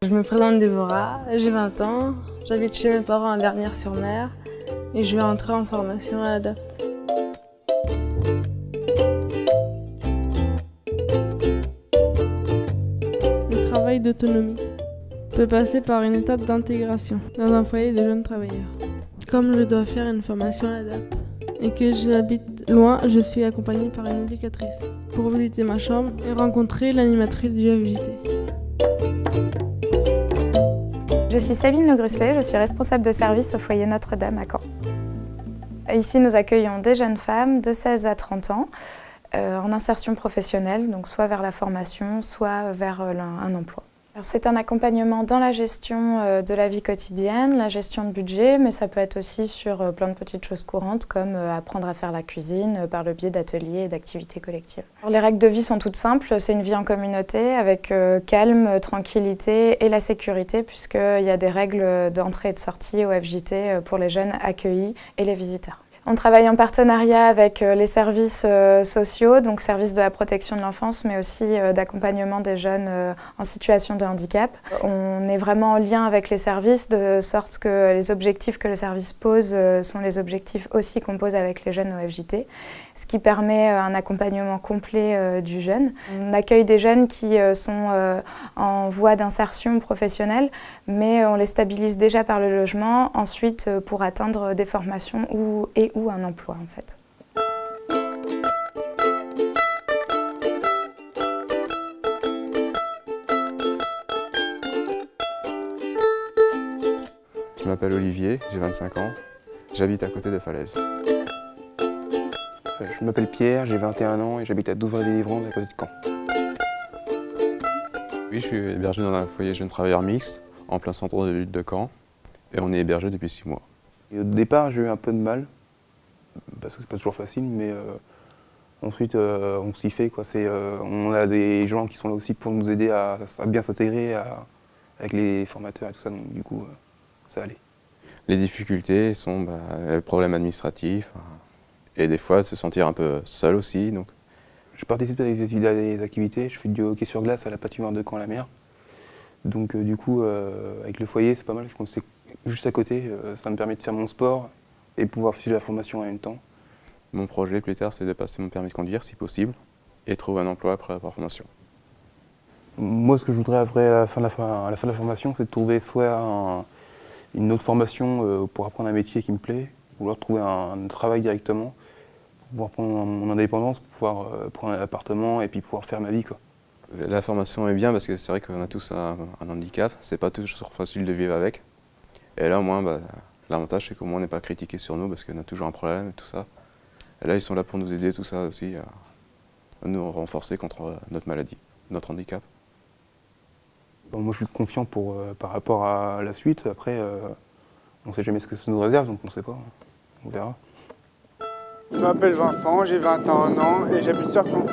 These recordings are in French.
Je me présente Déborah, j'ai 20 ans, j'habite chez mes parents à Dernières-sur-Mer et je vais entrer en formation à l'ADAPT. Le travail d'autonomie peut passer par une étape d'intégration dans un foyer de jeunes travailleurs. Comme je dois faire une formation à l'ADAPT et que j'habite loin, je suis accompagnée par une éducatrice pour visiter ma chambre et rencontrer l'animatrice du FJT. Je suis Sabine Le Grusset, je suis responsable de service au foyer Notre-Dame à Caen. Ici, nous accueillons des jeunes femmes de 16 à 30 ans en insertion professionnelle, donc soit vers la formation, soit vers un emploi. C'est un accompagnement dans la gestion de la vie quotidienne, la gestion de budget, mais ça peut être aussi sur plein de petites choses courantes comme apprendre à faire la cuisine par le biais d'ateliers et d'activités collectives. Alors, les règles de vie sont toutes simples, c'est une vie en communauté avec calme, tranquillité et la sécurité puisqu'il y a des règles d'entrée et de sortie au FJT pour les jeunes accueillis et les visiteurs. On travaille en partenariat avec les services sociaux, donc services de la protection de l'enfance, mais aussi d'accompagnement des jeunes en situation de handicap. On est vraiment en lien avec les services, de sorte que les objectifs que le service pose sont les objectifs aussi qu'on pose avec les jeunes au FJT, ce qui permet un accompagnement complet du jeune. On accueille des jeunes qui sont en voie d'insertion professionnelle, mais on les stabilise déjà par le logement, ensuite pour atteindre des formations ou un emploi en fait. Je m'appelle Olivier, j'ai 25 ans, j'habite à côté de Falaise. Je m'appelle Pierre, j'ai 21 ans et j'habite à Douvres-les-Livrants, à côté de Caen. Oui, je suis hébergé dans un foyer jeunes travailleurs mixtes, en plein centre de ville de Caen, et on est hébergé depuis 6 mois. Et au départ, j'ai eu un peu de mal, parce que c'est pas toujours facile, mais ensuite on s'y fait, quoi. On a des gens qui sont là aussi pour nous aider à bien s'intégrer avec les formateurs et tout ça, donc du coup ça allait. Les difficultés sont les problèmes administratifs, et des fois se sentir un peu seul aussi. Donc. Je participe à des activités, je fais du hockey sur glace à la patinoire de Caen-la-Mer. Donc du coup, avec le foyer, c'est pas mal, parce qu'on c'est juste à côté, ça me permet de faire mon sport et pouvoir suivre la formation en même temps. Mon projet plus tard, c'est de passer mon permis de conduire, si possible, et trouver un emploi après la formation. Moi, ce que je voudrais après, à la fin de la formation, c'est de trouver soit une autre formation pour apprendre un métier qui me plaît, ou alors trouver un travail directement, pour pouvoir prendre mon indépendance, pour pouvoir prendre un appartement et puis pouvoir faire ma vie, quoi. La formation est bien parce que c'est vrai qu'on a tous un handicap, c'est pas toujours facile de vivre avec. Et là, au moins, l'avantage, c'est qu'au moins on n'est pas critiqué sur nous parce qu'on a toujours un problème et tout ça. Et là, ils sont là pour nous aider, tout ça aussi, à nous renforcer contre notre maladie, notre handicap. Bon, moi, je suis confiant par rapport à la suite. Après, on ne sait jamais ce que ça nous réserve, donc on ne sait pas. On verra. Je m'appelle Vincent, j'ai 21 ans et j'habite sur Caen.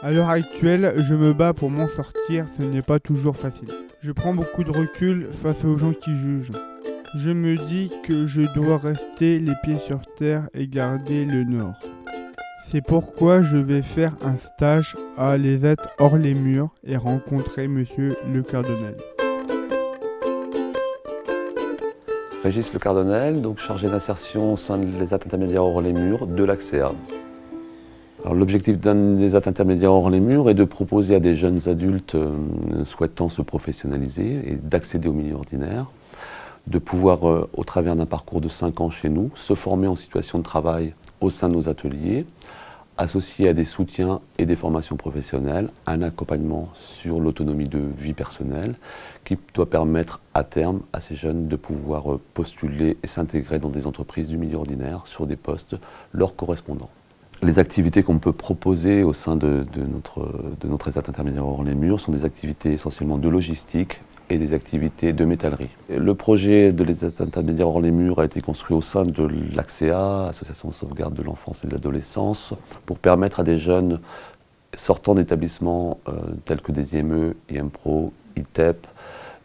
À l'heure actuelle, je me bats pour m'en sortir, ce n'est pas toujours facile. Je prends beaucoup de recul face aux gens qui jugent. Je me dis que je dois rester les pieds sur terre et garder le nord. C'est pourquoi je vais faire un stage à l'ESAT hors les murs et rencontrer Monsieur Le Cardonnel. Régis Le Cardonnel, donc chargé d'insertion au sein de l'ESAT intermédiaire hors les murs de l'AXEA. L'objectif d'un ESAT intermédiaire hors les murs est de proposer à des jeunes adultes souhaitant se professionnaliser et d'accéder au milieu ordinaire, de pouvoir, au travers d'un parcours de 5 ans chez nous, se former en situation de travail au sein de nos ateliers, associé à des soutiens et des formations professionnelles, un accompagnement sur l'autonomie de vie personnelle qui doit permettre à terme à ces jeunes de pouvoir postuler et s'intégrer dans des entreprises du milieu ordinaire sur des postes leur correspondants. Les activités qu'on peut proposer au sein de notre ESAT intermédiaire hors les murs sont des activités essentiellement de logistique et des activités de métallerie. Le projet de l'ESAT intermédiaire hors les murs a été construit au sein de l'AXEA, Association de sauvegarde de l'enfance et de l'adolescence, pour permettre à des jeunes sortant d'établissements tels que des IME, IMPRO, ITEP,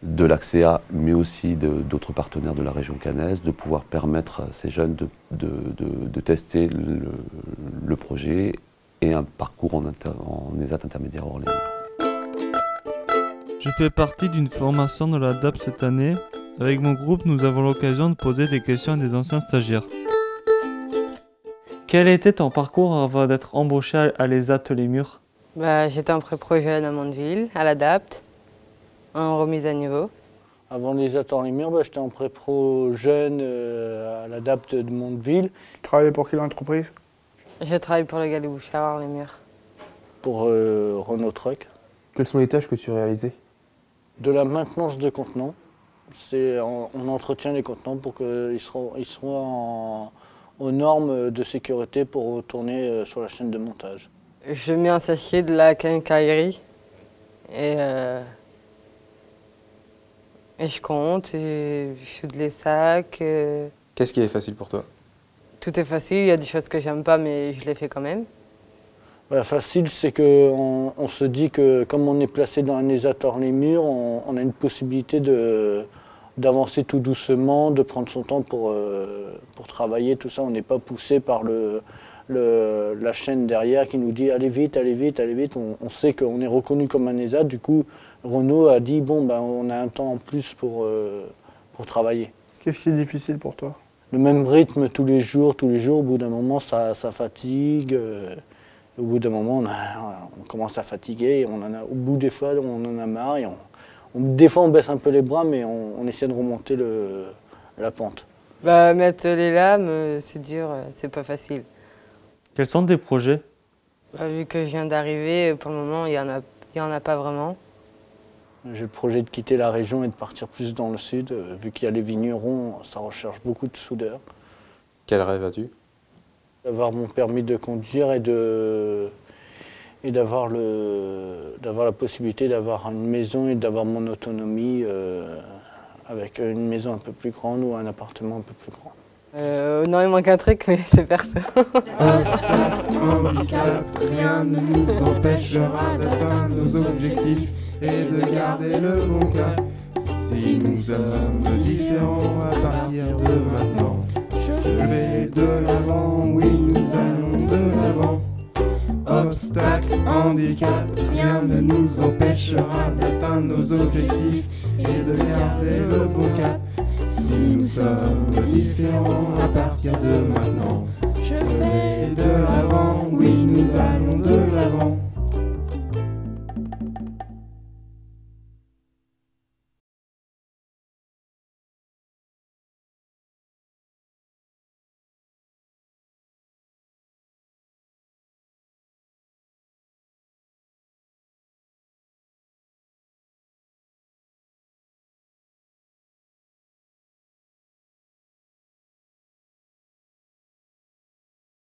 de l'AXEA, mais aussi d'autres partenaires de la région caennaise, de pouvoir permettre à ces jeunes de tester le projet et un parcours en ESAT intermédiaire hors les murs. Je fais partie d'une formation de la DAP cette année. Avec mon groupe, nous avons l'occasion de poser des questions à des anciens stagiaires. Quel était ton parcours avant d'être embauché à l'ESAT Les Murs? J'étais en pré-pro jeune à Mondeville, à l'ADAPT, en remise à niveau. Avant l'ESAT Les Murs, j'étais en pré-pro jeune à l'ADAPT de Mondeville. Tu travaillais pour quelle entreprise? Je travaille pour le Galibouchard Les Murs. Pour Renault Truck. Quelles sont les tâches que tu réalisais? De la maintenance de contenants. On entretient les contenants pour qu'ils soient aux normes de sécurité pour retourner sur la chaîne de montage. Je mets un sachet de la quincaillerie et je compte, et je soude les sacs. Qu'est-ce qui est facile pour toi? Tout est facile, il y a des choses que j'aime pas mais je les fais quand même. Facile, c'est qu'on se dit que comme on est placé dans un ESAT Les Murs, on a une possibilité d'avancer tout doucement, de prendre son temps pour travailler, tout ça. On n'est pas poussé par la chaîne derrière qui nous dit allez vite, allez vite, allez vite. On sait qu'on est reconnu comme un ESAT, du coup Renault a dit bon on a un temps en plus pour travailler. Qu'est-ce qui est difficile pour toi? Le même rythme tous les jours, au bout d'un moment ça fatigue. Au bout d'un moment on commence à fatiguer, au bout des fois on en a marre. Et des fois on baisse un peu les bras mais on essaie de remonter la pente. Mettre les lames, c'est dur, c'est pas facile. Quels sont tes projets? Vu que je viens d'arriver, pour le moment il y en a pas vraiment. J'ai le projet de quitter la région et de partir plus dans le sud. Vu qu'il y a les vignerons, ça recherche beaucoup de soudeurs. Quel rêve as-tu? D'avoir mon permis de conduire et d'avoir la possibilité d'avoir une maison et d'avoir mon autonomie avec une maison un peu plus grande ou un appartement un peu plus grand. Non, il manque un truc, mais c'est perso. Handicap, rien ne nous empêchera d'atteindre nos objectifs et de garder le bon cap. Si nous sommes différents à partir de maintenant, je vais de l'avant, oui nous allons de l'avant. Obstacle, handicap, rien ne nous empêchera d'atteindre nos objectifs et de garder le bon cap. Si nous sommes différents à partir de maintenant, je vais de l'avant, oui nous allons de l'avant.